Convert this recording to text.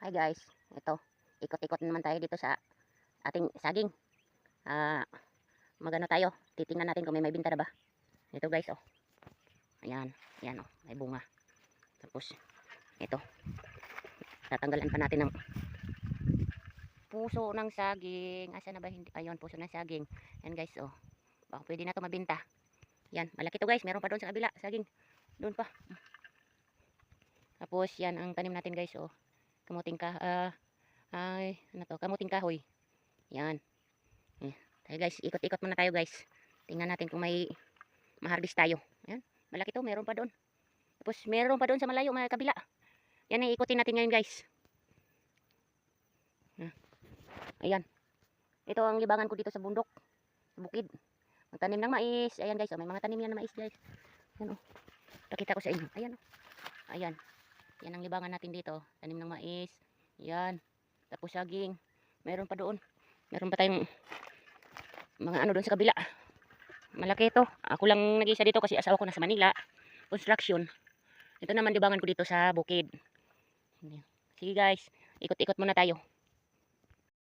Hi guys, ito, ikot-ikot naman tayo dito sa ating saging. Ah, magano tayo, titingnan natin kung may binta na ba. Ito guys, oh. Ayan, ayan oh, may bunga. Tapos, ito, tatanggalan pa natin ng puso ng saging. Asa na ba? Hindi, ayun, puso ng saging. Ayan guys, oh. Baka pwede na ito mabinta. Yan, malaki to guys, meron pa doon sa kabila, saging. Doon pa. Tapos, yan ang tanim natin guys, oh. Kamuting ano to, kamuting kahoy. Yan. Tayo guys, ikot-ikot muna tayo guys. Tingnan natin kung may maharbis tayo. Ayan, malaki to, meron pa doon. Tapos meron pa doon sa malayo, mga kabila. Yan ang ikutin natin ngayon guys. Ayan. Ito ang libangan ko dito sa bundok, sa bukid. Magtanim ng mais. Ayan guys, oh, may mga tanim yan na mais guys. Ayan oh. Pakita ko sa inyo. Ayan oh. Ayan. Yan ang libangan natin dito. Tanim ng mais. Ayan. Tapos saging. Meron pa doon. Meron pa tayong mga ano doon sa kabila. Malaki ito. Ako lang nag-isa dito kasi asawa ko nasa Manila. Construction. Ito naman libangan ko dito sa bukid. Sige guys, ikot-ikot muna tayo.